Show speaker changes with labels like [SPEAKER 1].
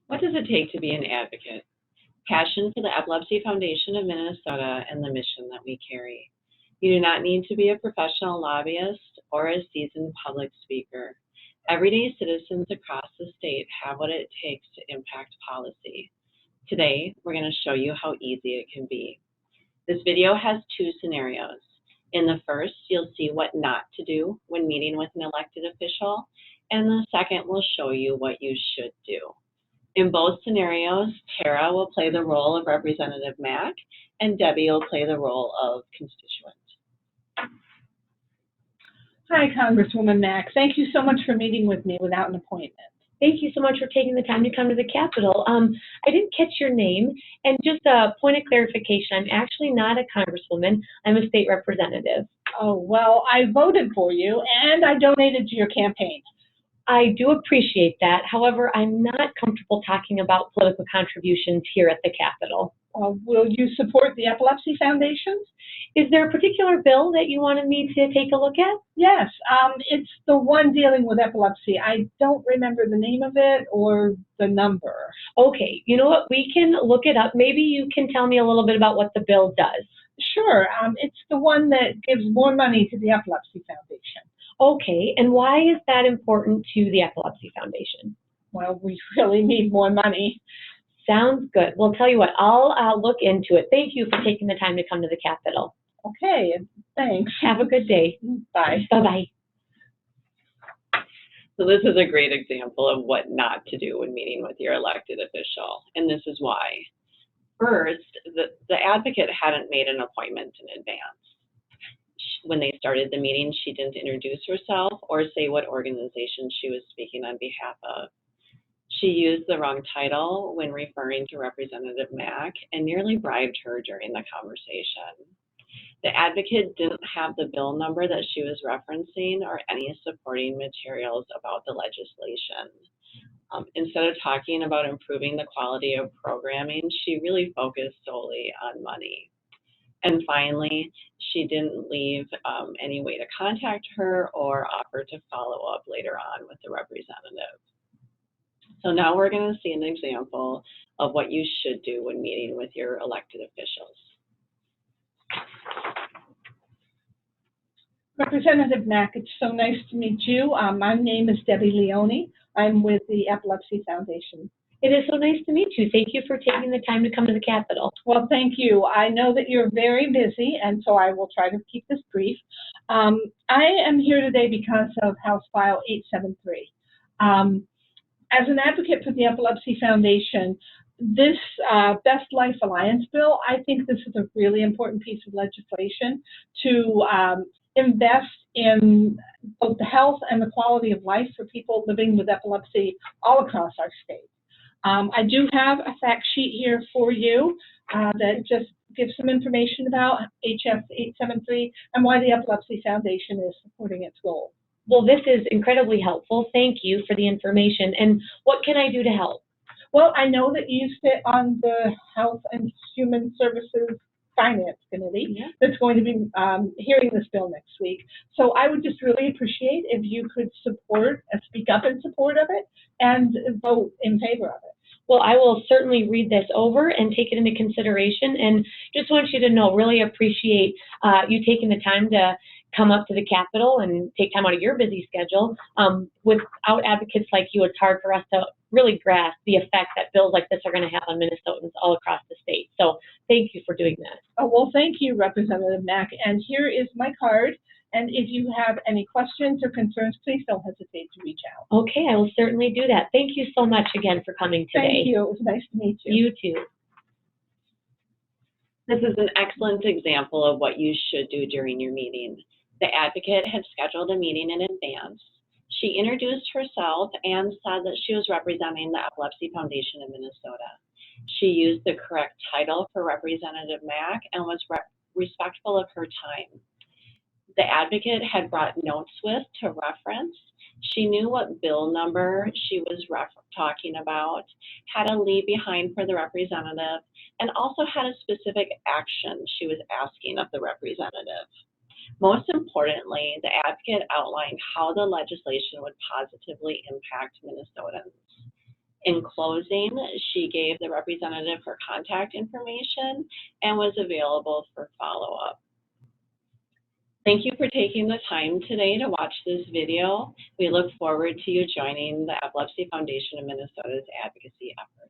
[SPEAKER 1] What does it take to be an advocate? Passion for the Epilepsy Foundation of Minnesota and the mission that we carry. You do not need to be a professional lobbyist or a seasoned public speaker. Everyday citizens across the state have what it takes to impact policy. Today, we're going to show you how easy it can be. This video has two scenarios. In the first, you'll see what not to do when meeting with an elected official, and the second will show you what you should do. In both scenarios, Tara will play the role of Representative Mack, and Debbie will play the role of constituent.
[SPEAKER 2] Hi, Congresswoman Mack. Thank you so much for meeting with me without an appointment.
[SPEAKER 3] Thank you so much for taking the time to come to the Capitol. I didn't catch your name, and just a point of clarification, I'm actually not a congresswoman. I'm a state representative.
[SPEAKER 2] Oh, well, I voted for you, and I donated to your campaign.
[SPEAKER 3] I do appreciate that. However, I'm not comfortable talking about political contributions here at the Capitol.
[SPEAKER 2] Will you support the Epilepsy Foundation?
[SPEAKER 3] Is there a particular bill that you wanted me to take a look at?
[SPEAKER 2] Yes, it's the one dealing with epilepsy. I don't remember the name of it or the number.
[SPEAKER 3] Okay, you know what? We can look it up. Maybe you can tell me a little bit about what the bill does.
[SPEAKER 2] Sure. It's the one that gives more money to the Epilepsy Foundation.
[SPEAKER 3] Okay, and why is that important to the Epilepsy Foundation?
[SPEAKER 2] Well, we really need more money.
[SPEAKER 3] Sounds good. Well, tell you what, I'll look into it. Thank you for taking the time to come to the Capitol.
[SPEAKER 2] Okay, thanks.
[SPEAKER 3] Have a good day.
[SPEAKER 2] Bye.
[SPEAKER 3] Bye-bye.
[SPEAKER 1] So this is a great example of what not to do when meeting with your elected official, and this is why. First, the advocate hadn't made an appointment in advance. When they started the meeting, she didn't introduce herself or say what organization she was speaking on behalf of. She used the wrong title when referring to Representative Mack and nearly bribed her during the conversation. The advocate didn't have the bill number that she was referencing or any supporting materials about the legislation. Instead of talking about improving the quality of programming, she really focused solely on money. And finally, she didn't leave any way to contact her or offer to follow up later on with the representative. So now we're going to see an example of what you should do when meeting with your elected officials.
[SPEAKER 2] Representative Mack, it's so nice to meet you. My name is Debbie Leone. I'm with the Epilepsy Foundation.
[SPEAKER 3] It is so nice to meet you. Thank you for taking the time to come to the Capitol.
[SPEAKER 2] Well, thank you. I know that you're very busy, and so I will try to keep this brief. I am here today because of House File 873. As an advocate for the Epilepsy Foundation, this Best Life Alliance bill, I think this is a really important piece of legislation to invest in both the health and the quality of life for people living with epilepsy all across our state. I do have a fact sheet here for you that just gives some information about HS 873 and why the Epilepsy Foundation is supporting its goal.
[SPEAKER 3] Well, this is incredibly helpful. Thank you for the information. And what can I do to help?
[SPEAKER 2] Well, I know that you sit on the Health and Human Services Finance Committee that's going to be hearing this bill next week. So I would just really appreciate if you could speak up in support of it and vote in favor of it.
[SPEAKER 3] Well, I will certainly read this over and take it into consideration, and just want you to know, really appreciate you taking the time to come up to the Capitol and take time out of your busy schedule. Without advocates like you, it's hard for us to really grasp the effect that bills like this are going to have on Minnesotans all across the state. So thank you for doing that.
[SPEAKER 2] Oh, well, thank you, Representative Mack. And here is my card. And if you have any questions or concerns, please don't hesitate to reach out.
[SPEAKER 3] Okay, I will certainly do that. Thank you so much again for coming today.
[SPEAKER 2] Thank you. It was nice to meet you.
[SPEAKER 3] You too.
[SPEAKER 1] This is an excellent example of what you should do during your meeting. The advocate had scheduled a meeting in advance. She introduced herself and said that she was representing the Epilepsy Foundation of Minnesota. She used the correct title for Representative Mack and was respectful of her time. The advocate had brought notes with to reference. She knew what bill number she was talking about, had a leave behind for the representative, and also had a specific action she was asking of the representative. Most importantly, the advocate outlined how the legislation would positively impact Minnesotans. In closing, she gave the representative her contact information and was available for follow-up. Thank you for taking the time today to watch this video. We look forward to you joining the Epilepsy Foundation of Minnesota's advocacy efforts.